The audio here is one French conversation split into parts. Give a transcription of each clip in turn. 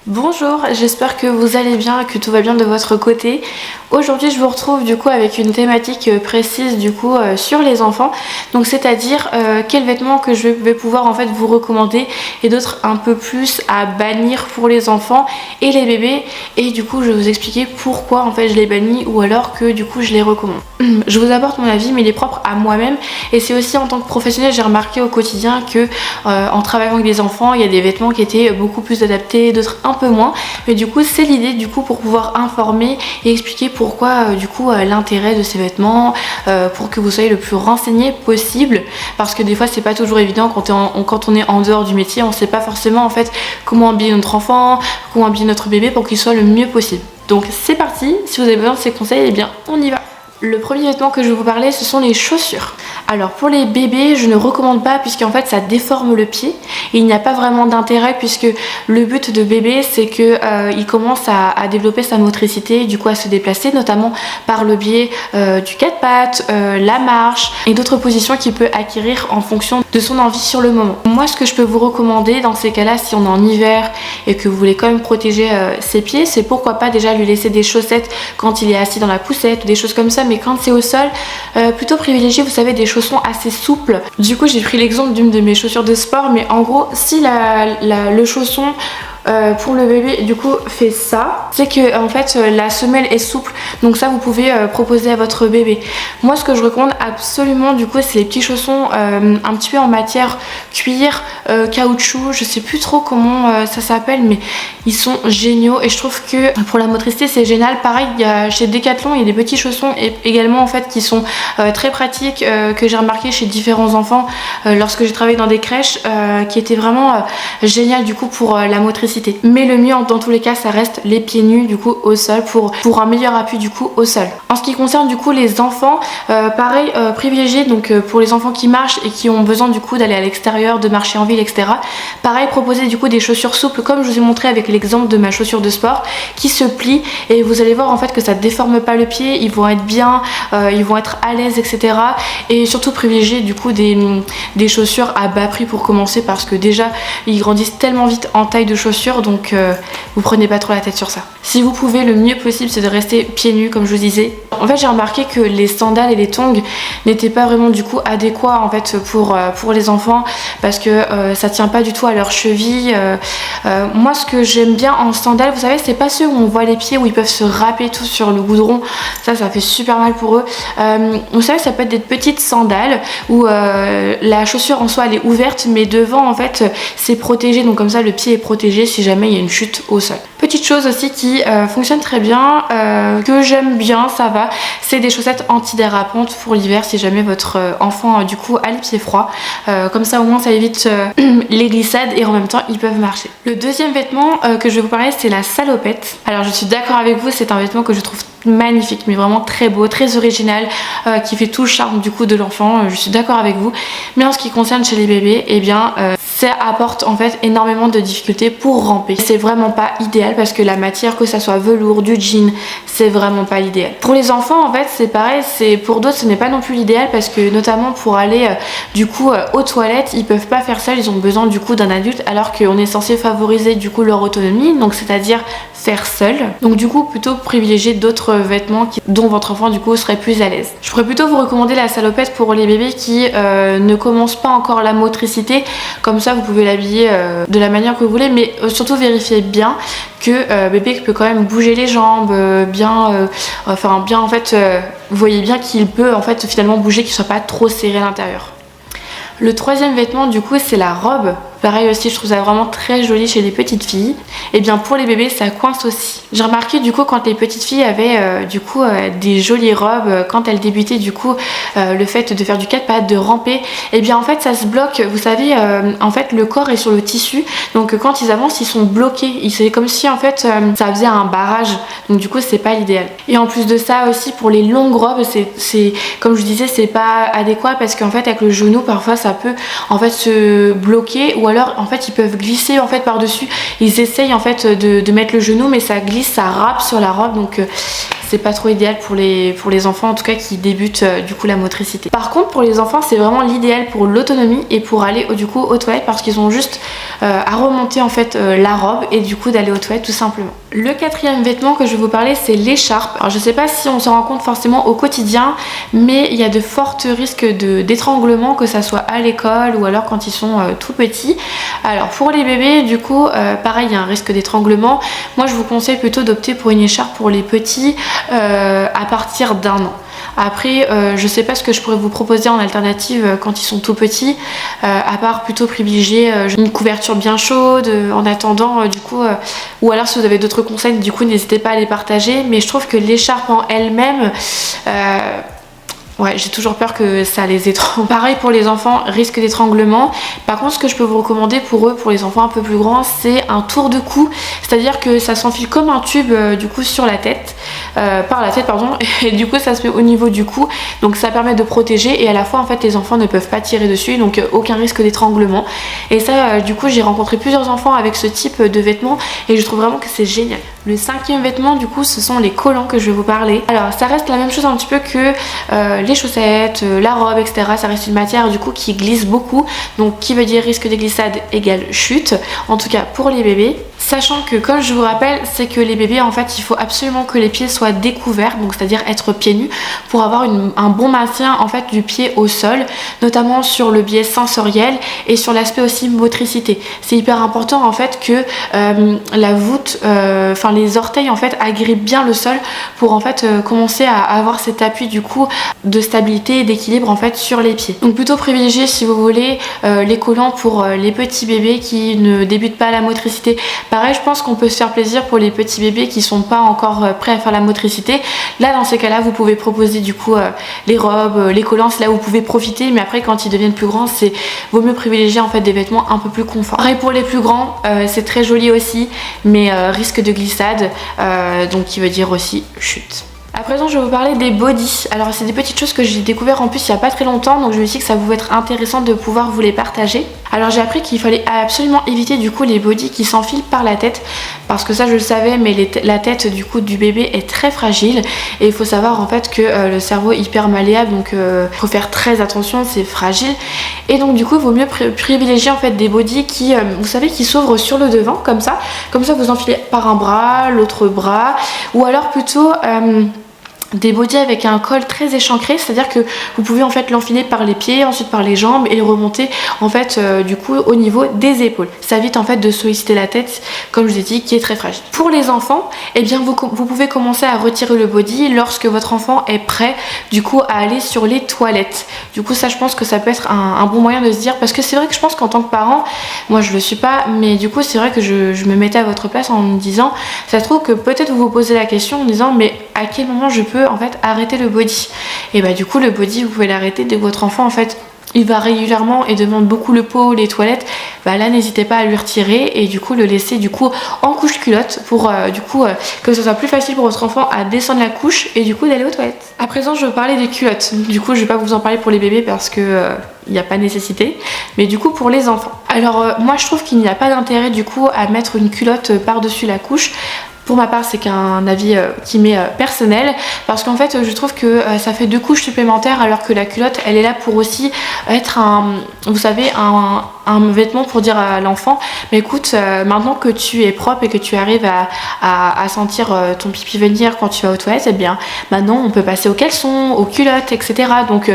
Bonjour, j'espère que vous allez bien, que tout va bien de votre côté. Aujourd'hui je vous retrouve du coup avec une thématique précise du coup sur les enfants. Donc c'est-à-dire quels vêtements que je vais pouvoir en fait vous recommander et d'autres un peu plus à bannir pour les enfants et les bébés. Et du coup je vais vous expliquer pourquoi en fait je les bannis ou alors que du coup je les recommande. Je vous apporte mon avis mais il est propre à moi-même et c'est aussi en tant que professionnel j'ai remarqué au quotidien que en travaillant avec des enfants il y a des vêtements qui étaient beaucoup plus adaptés, d'autres un peu moins, mais du coup c'est l'idée du coup pour pouvoir informer et expliquer pourquoi du coup l'intérêt de ces vêtements pour que vous soyez le plus renseigné possible, parce que des fois c'est pas toujours évident quand on est en dehors du métier, on sait pas forcément en fait comment habiller notre enfant, comment habiller notre bébé pour qu'il soit le mieux possible. Donc c'est parti, si vous avez besoin de ces conseils, eh bien on y va. Le premier vêtement que je vais vous parler, ce sont les chaussures. Alors pour les bébés, je ne recommande pas puisqu'en fait ça déforme le pied et il n'y a pas vraiment d'intérêt puisque le but de bébé c'est que il commence à développer sa motricité, du coup à se déplacer notamment par le biais du quatre pattes, la marche et d'autres positions qu'il peut acquérir en fonction de son envie sur le moment. Moi ce que je peux vous recommander dans ces cas-là, si on est en hiver et que vous voulez quand même protéger ses pieds, c'est pourquoi pas déjà lui laisser des chaussettes quand il est assis dans la poussette ou des choses comme ça, mais quand c'est au sol, plutôt privilégier, vous savez, des chaussons assez souples. Du coup j'ai pris l'exemple d'une de mes chaussures de sport, mais en gros si le chausson pour le bébé du coup fait ça, c'est que en fait la semelle est souple, donc ça vous pouvez proposer à votre bébé. Moi ce que je recommande absolument du coup c'est les petits chaussons un petit peu en matière cuir, caoutchouc, je sais plus trop comment ça s'appelle, mais ils sont géniaux et je trouve que pour la motricité c'est génial. Pareil il y a chez Decathlon il y a des petits chaussons également en fait qui sont très pratiques, que j'ai remarqué chez différents enfants lorsque j'ai travaillé dans des crèches, qui étaient vraiment génial du coup pour la motricité. Mais le mieux dans tous les cas ça reste les pieds nus du coup au sol pour un meilleur appui du coup au sol. En ce qui concerne du coup les enfants, pareil, privilégier donc pour les enfants qui marchent et qui ont besoin du coup d'aller à l'extérieur, de marcher en ville, etc. Pareil, proposer du coup des chaussures souples comme je vous ai montré avec l'exemple de ma chaussure de sport qui se plie et vous allez voir en fait que ça déforme pas le pied, ils vont être bien, ils vont être à l'aise, etc. Et surtout privilégier du coup des chaussures à bas prix pour commencer, parce que déjà ils grandissent tellement vite en taille de chaussures, donc vous prenez pas trop la tête sur ça. Si vous pouvez, le mieux possible c'est de rester pieds nus comme je vous disais. En fait j'ai remarqué que les sandales et les tongs n'étaient pas vraiment du coup adéquats en fait pour les enfants, parce que ça tient pas du tout à leurs chevilles. Moi ce que j'aime bien en sandales, vous savez, c'est pas ceux où on voit les pieds où ils peuvent se râper tout sur le goudron, ça fait super mal pour eux. Vous savez, ça peut être des petites sandales où la chaussure en soi elle est ouverte mais devant en fait c'est protégé, donc comme ça le pied est protégé si jamais il y a une chute au sol. Petite chose aussi qui fonctionne très bien, que j'aime bien, ça va, c'est des chaussettes antidérapantes pour l'hiver si jamais votre enfant du coup a les pieds froids. Comme ça au moins ça évite les glissades et en même temps ils peuvent marcher. Le deuxième vêtement que je vais vous parler c'est la salopette. Alors je suis d'accord avec vous, c'est un vêtement que je trouve magnifique, mais vraiment très beau, très original, qui fait tout le charme du coup de l'enfant, je suis d'accord avec vous. Mais en ce qui concerne chez les bébés, eh bien ça apporte en fait énormément de difficultés pour ramper. C'est vraiment pas idéal parce que la matière, que ça soit velours, du jean, c'est vraiment pas l'idéal. Pour les enfants en fait c'est pareil, pour d'autres ce n'est pas non plus l'idéal, parce que notamment pour aller du coup aux toilettes, ils peuvent pas faire ça, ils ont besoin du coup d'un adulte, alors qu'on est censé favoriser du coup leur autonomie, donc c'est-à-dire faire seul. Donc du coup plutôt privilégier d'autres vêtements dont votre enfant du coup serait plus à l'aise. Je pourrais plutôt vous recommander la salopette pour les bébés qui ne commencent pas encore la motricité, comme ça vous pouvez l'habiller de la manière que vous voulez, mais surtout vérifiez bien que bébé peut quand même bouger les jambes, bien en fait, vous voyez bien qu'il peut en fait finalement bouger, qu'il soit pas trop serré à l'intérieur. Le troisième vêtement du coup c'est la robe. Pareil aussi, je trouve ça vraiment très joli chez les petites filles. Et bien pour les bébés ça coince aussi. J'ai remarqué du coup quand les petites filles avaient des jolies robes, quand elles débutaient du coup le fait de faire du quatre pattes, de ramper, et bien en fait ça se bloque. Vous savez, en fait le corps est sur le tissu, donc quand ils avancent ils sont bloqués. C'est comme si en fait ça faisait un barrage, donc du coup c'est pas l'idéal. Et en plus de ça aussi pour les longues robes, c'est comme je disais, c'est pas adéquat parce qu'en fait avec le genou parfois ça peut en fait se bloquer, ou alors en fait ils peuvent glisser en fait par dessus. Ils essayent en fait de mettre le genou mais ça glisse, ça râpe sur la robe, donc c'est pas trop idéal pour les enfants en tout cas qui débutent du coup la motricité. Par contre pour les enfants c'est vraiment l'idéal pour l'autonomie et pour aller du coup aux toilettes parce qu'ils ont juste à remonter en fait la robe et du coup d'aller aux toilettes tout simplement. Le quatrième vêtement que je vais vous parler c'est l'écharpe. Alors je sais pas si on s'en rend compte forcément au quotidien mais il y a de forts risques d'étranglement que ça soit à l'école ou alors quand ils sont tout petits. Alors pour les bébés du coup pareil il y a un risque d'étranglement. Moi je vous conseille plutôt d'opter pour une écharpe pour les petits à partir d'1 an. Après je sais pas ce que je pourrais vous proposer en alternative quand ils sont tout petits à part plutôt privilégier une couverture bien chaude en attendant du coup ou alors si vous avez d'autres conseils du coup n'hésitez pas à les partager mais je trouve que l'écharpe en elle-même ouais, j'ai toujours peur que ça les étrangle. Pareil pour les enfants, risque d'étranglement. Par contre, ce que je peux vous recommander pour eux, pour les enfants un peu plus grands, c'est un tour de cou. C'est-à-dire que ça s'enfile comme un tube du coup sur la tête, par la tête pardon, et du coup ça se met au niveau du cou. Donc ça permet de protéger et à la fois en fait les enfants ne peuvent pas tirer dessus, donc aucun risque d'étranglement. Et ça du coup j'ai rencontré plusieurs enfants avec ce type de vêtements et je trouve vraiment que c'est génial. Le cinquième vêtement du coup ce sont les collants que je vais vous parler. Alors ça reste la même chose un petit peu que les chaussettes, la robe etc. Ça reste une matière du coup qui glisse beaucoup, donc qui veut dire risque de glissade égale chute, en tout cas pour les bébés. Sachant que comme je vous rappelle c'est que les bébés en fait il faut absolument que les pieds soient découverts, donc c'est à dire être pieds nus pour avoir un bon maintien en fait du pied au sol, notamment sur le biais sensoriel et sur l'aspect aussi motricité. C'est hyper important en fait que la voûte, enfin les orteils en fait agrippent bien le sol pour en fait commencer à avoir cet appui du coup de stabilité et d'équilibre en fait sur les pieds. Donc plutôt privilégier si vous voulez les collants pour les petits bébés qui ne débutent pas à la motricité. Pareil, je pense qu'on peut se faire plaisir pour les petits bébés qui sont pas encore prêts à faire la motricité. Là dans ces cas là vous pouvez proposer du coup les robes, les collants, c'est là où vous pouvez profiter, mais après quand ils deviennent plus grands c'est vaut mieux privilégier en fait des vêtements un peu plus confort. Pareil pour les plus grands, c'est très joli aussi mais risque de glissade, donc qui veut dire aussi chute. À présent je vais vous parler des bodys. Alors c'est des petites choses que j'ai découvert en plus il n'y a pas très longtemps, donc je me suis dit que ça pouvait être intéressant de pouvoir vous les partager. Alors j'ai appris qu'il fallait absolument éviter du coup les bodys qui s'enfilent par la tête, parce que ça je le savais mais la tête du coup du bébé est très fragile et il faut savoir en fait que le cerveau est hyper malléable, donc faut faire très attention, c'est fragile et donc du coup il vaut mieux privilégier en fait des bodys qui vous savez qui s'ouvrent sur le devant comme ça vous enfilez par un bras, l'autre bras, ou alors plutôt des bodys avec un col très échancré, c'est-à-dire que vous pouvez en fait l'enfiler par les pieds, ensuite par les jambes et le remonter en fait du coup au niveau des épaules. Ça évite en fait de solliciter la tête, comme je vous ai dit, qui est très fragile. Pour les enfants, eh bien vous pouvez commencer à retirer le body lorsque votre enfant est prêt du coup à aller sur les toilettes. Du coup ça je pense que ça peut être un bon moyen de se dire, parce que c'est vrai que je pense qu'en tant que parent, moi je le suis pas, mais du coup c'est vrai que je me mettais à votre place en me disant, ça se trouve que peut-être vous vous posez la question en disant mais à quel moment je peux en fait arrêter le body, et bah du coup le body vous pouvez l'arrêter dès que votre enfant en fait il va régulièrement et demande beaucoup le pot, les toilettes, bah là n'hésitez pas à lui retirer et du coup le laisser du coup en couche culotte pour du coup que ce soit plus facile pour votre enfant à descendre la couche et du coup d'aller aux toilettes. À présent je vais vous parler des culottes, du coup je vais pas vous en parler pour les bébés parce que il n'y a pas nécessité, mais du coup pour les enfants. Alors moi je trouve qu'il n'y a pas d'intérêt du coup à mettre une culotte par-dessus la couche. Pour ma part c'est qu'un avis qui m'est personnel, parce qu'en fait je trouve que ça fait 2 couches supplémentaires alors que la culotte elle est là pour aussi être vous savez un vêtement pour dire à l'enfant mais écoute maintenant que tu es propre et que tu arrives à sentir ton pipi venir quand tu vas aux toilettes, et bien maintenant on peut passer aux caleçons, aux culottes etc. Donc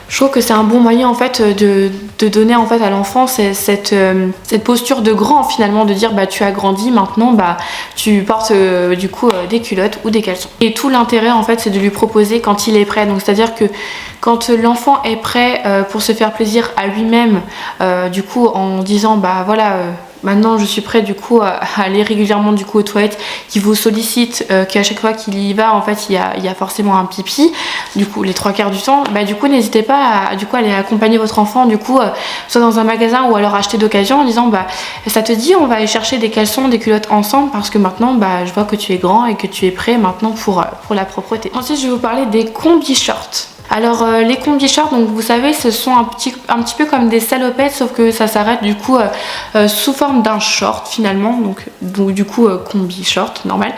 je trouve que c'est un bon moyen en fait de donner en fait à l'enfant cette posture de grand finalement, de dire bah tu as grandi maintenant, bah tu portes du coup des culottes ou des caleçons. Et tout l'intérêt en fait c'est de lui proposer quand il est prêt, donc c'est à dire que quand l'enfant est prêt pour se faire plaisir à lui-même, du coup en disant bah voilà maintenant je suis prêt du coup à aller régulièrement du coup aux toilettes, qui vous sollicite, qu'à chaque fois qu'il y va en fait il y a forcément un pipi, du coup les 3/4 du temps, bah du coup n'hésitez pas à du coup aller accompagner votre enfant du coup soit dans un magasin ou alors acheter d'occasion en disant bah ça te dit on va aller chercher des caleçons, des culottes ensemble parce que maintenant bah je vois que tu es grand et que tu es prêt maintenant pour la propreté. Ensuite je vais vous parler des combi shorts. Alors les combi shorts, donc vous savez, ce sont un petit peu comme des salopettes, sauf que ça s'arrête du coup sous forme d'un short finalement, donc du coup combi short normal.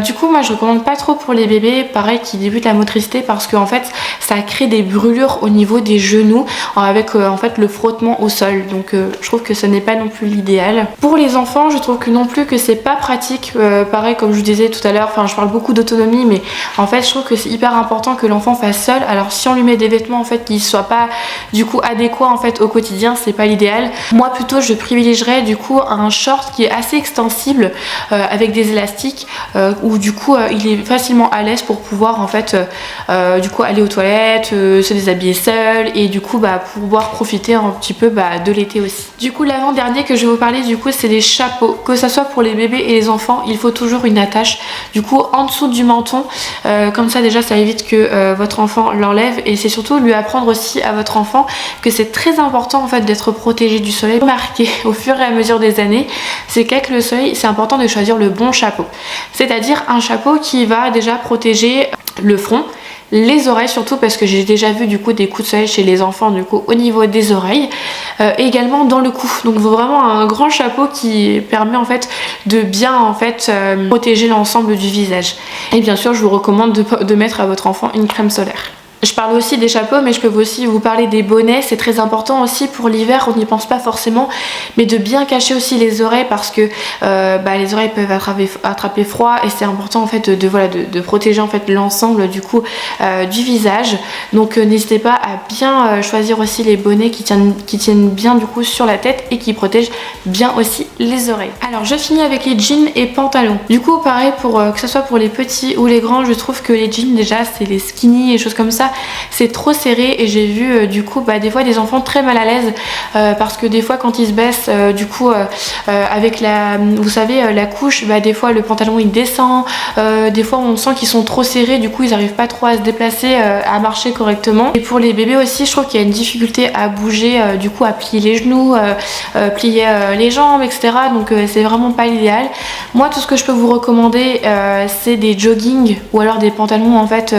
Du coup moi je recommande pas trop pour les bébés, pareil, qui débutent la motricité, parce qu'en fait ça crée des brûlures au niveau des genoux avec en fait le frottement au sol, donc je trouve que ce n'est pas non plus l'idéal. Pour les enfants, je trouve que non plus que c'est pas pratique, pareil comme je vous disais tout à l'heure, enfin je parle beaucoup d'autonomie, mais en fait je trouve que c'est hyper important que l'enfant fasse seul. Alors si on lui met des vêtements en fait qui soient pas du coup adéquats en fait au quotidien, c'est pas l'idéal. Moi plutôt je privilégierais du coup un short qui est assez extensible avec des élastiques où du coup il est facilement à l'aise pour pouvoir en fait du coup aller aux toilettes, se déshabiller seul, et du coup pouvoir profiter un petit peu de l'été aussi. Du coup l'avant-dernier que je vais vous parler du coup c'est les chapeaux, que ça soit pour les bébés et les enfants, il faut toujours une attache du coup en dessous du menton, comme ça déjà ça évite que votre enfant l'enlève, et c'est surtout lui apprendre aussi à votre enfant que c'est très important en fait d'être protégé du soleil. Remarquez au fur et à mesure des années, c'est qu'avec le soleil c'est important de choisir le bon chapeau, c'est-à-dire un chapeau qui va déjà protéger le front, les oreilles surtout, parce que j'ai déjà vu du coup des coups de soleil chez les enfants du coup au niveau des oreilles, également dans le cou. Donc vraiment un grand chapeau qui permet en fait de bien en fait protéger l'ensemble du visage. Et bien sûr je vous recommande de mettre à votre enfant une crème solaire. Je parle aussi des chapeaux, mais je peux aussi vous parler des bonnets. C'est très important aussi pour l'hiver, on n'y pense pas forcément, mais de bien cacher aussi les oreilles, parce que les oreilles peuvent attraper froid, et c'est important en fait de protéger en fait l'ensemble du coup du visage. Donc n'hésitez pas à bien choisir aussi les bonnets qui tiennent bien du coup sur la tête et qui protègent bien aussi les oreilles. Alors je finis avec les jeans et pantalons. Du coup pareil, pour que ce soit pour les petits ou les grands, je trouve que les jeans déjà c'est les skinny et choses comme ça, c'est trop serré, et j'ai vu du coup des fois des enfants très mal à l'aise parce que des fois quand ils se baissent du coup avec vous savez la couche, des fois le pantalon il descend, des fois on sent qu'ils sont trop serrés, du coup ils n'arrivent pas trop à se déplacer, à marcher correctement. Et pour les bébés aussi je trouve qu'il y a une difficulté à bouger, du coup à plier les genoux, plier les jambes, etc. Donc c'est vraiment pas l'idéal. Moi tout ce que je peux vous recommander c'est des jogging ou alors des pantalons en fait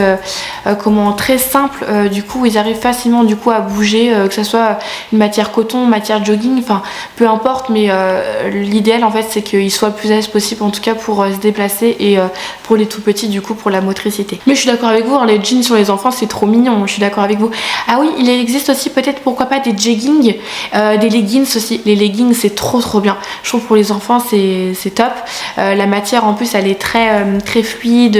très simples, du coup ils arrivent facilement du coup à bouger, que ce soit une matière coton, matière jogging, enfin peu importe, mais l'idéal en fait c'est qu'ils soient le plus à l'aise possible en tout cas pour se déplacer, et pour les tout petits du coup pour la motricité. Mais je suis d'accord avec vous, les jeans sur les enfants c'est trop mignon, je suis d'accord avec vous. Ah oui, il existe aussi peut-être pourquoi pas des jeggings, des leggings aussi. Les leggings c'est trop bien, je trouve pour les enfants c'est top. La matière en plus elle est très fluide,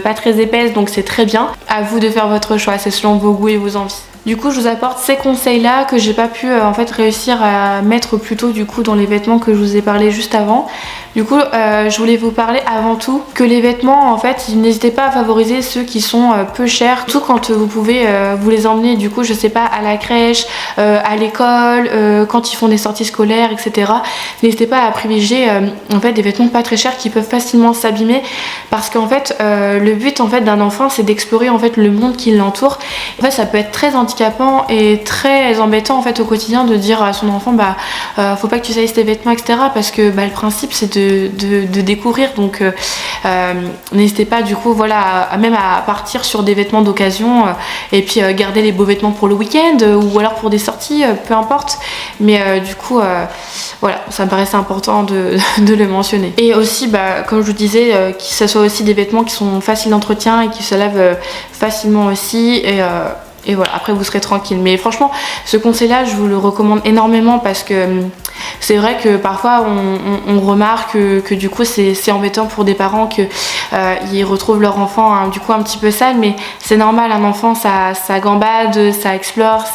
pas très épaisse, donc c'est très bien. À vous de faire votre choix, c'est selon vos goûts et vos envies. Du coup je vous apporte ces conseils là que j'ai pas pu en fait réussir à mettre plus tôt du coup dans les vêtements que je vous ai parlé juste avant. Du coup je voulais vous parler avant tout que les vêtements en fait n'hésitez pas à favoriser ceux qui sont peu chers, surtout quand vous pouvez vous les emmener du coup je sais pas à la crèche, à l'école, quand ils font des sorties scolaires, etc. N'hésitez pas à privilégier en fait des vêtements pas très chers qui peuvent facilement s'abîmer, parce qu'en fait le but en fait d'un enfant c'est d'explorer en fait le monde qui l'entoure. En fait ça peut être très handicapant et très embêtant en fait au quotidien de dire à son enfant faut pas que tu saisisses tes vêtements, etc. parce que le principe c'est de découvrir, donc n'hésitez pas du coup même à partir sur des vêtements d'occasion, et puis garder les beaux vêtements pour le week-end ou alors pour des sorties, peu importe, mais du coup voilà, ça me paraissait important de le mentionner. Et aussi comme je vous disais, que ce soit aussi des vêtements qui sont faciles d'entretien et qui se lavent facilement aussi, et voilà, après vous serez tranquille. Mais franchement ce conseil là je vous le recommande énormément, parce que c'est vrai que parfois on remarque que du coup c'est embêtant pour des parents que ils retrouvent leur enfant du coup un petit peu sale, mais c'est normal, un enfant ça gambade, ça explore,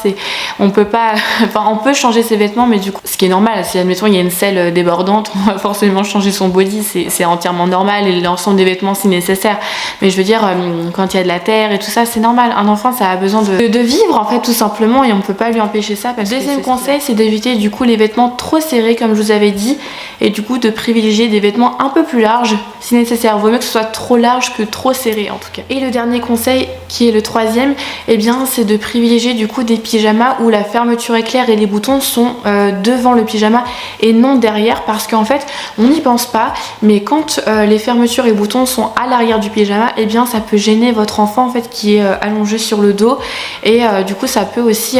on peut pas on peut changer ses vêtements, mais du coup ce qui est normal, si admettons il y a une selle débordante, on va forcément changer son body, c'est entièrement normal, et l'ensemble des vêtements si nécessaire, mais je veux dire quand il y a de la terre et tout ça, c'est normal, un enfant ça a besoin de vivre en fait tout simplement, et on peut pas lui empêcher ça. Deuxième conseil c'est d'éviter du coup les vêtements trop serrés comme je vous avais dit, et du coup de privilégier des vêtements un peu plus larges si nécessaire. Vaut mieux que ce soit soit trop large que trop serré en tout cas. Et le dernier conseil, qui est le troisième, et bien c'est de privilégier du coup des pyjamas où la fermeture éclair et les boutons sont devant le pyjama et non derrière, parce qu'en fait on n'y pense pas, mais quand les fermetures et boutons sont à l'arrière du pyjama, et bien ça peut gêner votre enfant en fait qui est allongé sur le dos, et du coup ça peut aussi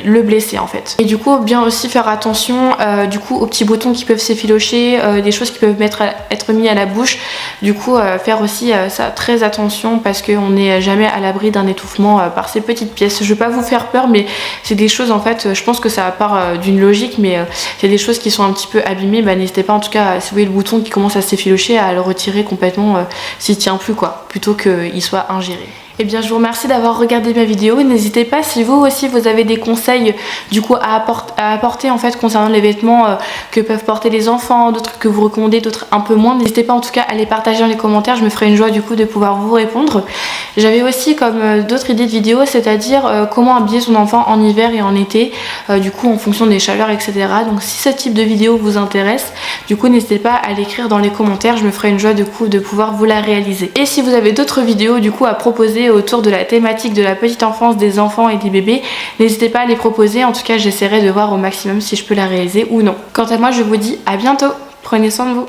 le blesser en fait. Et du coup bien aussi faire attention du coup aux petits boutons qui peuvent s'effilocher, des choses qui peuvent être mis à la bouche. Du coup faire aussi ça très attention, parce qu'on n'est jamais à l'abri d'un étouffement par ces petites pièces. Je vais pas vous faire peur, mais c'est des choses en fait, je pense que ça part d'une logique, mais c'est des choses qui sont un petit peu abîmées. Bah, n'hésitez pas en tout cas, si vous voyez le bouton qui commence à s'effilocher, à le retirer complètement s'il tient plus quoi, plutôt qu'il soit ingéré. Et bien je vous remercie d'avoir regardé ma vidéo. N'hésitez pas, si vous aussi vous avez des conseils du coup à apporter en fait concernant les vêtements que peuvent porter les enfants, d'autres que vous recommandez, d'autres un peu moins, n'hésitez pas en tout cas à les partager dans les commentaires, je me ferai une joie du coup de pouvoir vous répondre. J'avais aussi comme d'autres idées de vidéos, c'est-à-dire comment habiller son enfant en hiver et en été, du coup en fonction des chaleurs, etc. Donc si ce type de vidéo vous intéresse, du coup n'hésitez pas à l'écrire dans les commentaires, je me ferai une joie du coup de pouvoir vous la réaliser. Et si vous avez d'autres vidéos du coup à proposer autour de la thématique de la petite enfance, des enfants et des bébés, n'hésitez pas à les proposer, en tout cas j'essaierai de voir au maximum si je peux la réaliser ou non. Quant à moi je vous dis à bientôt, prenez soin de vous.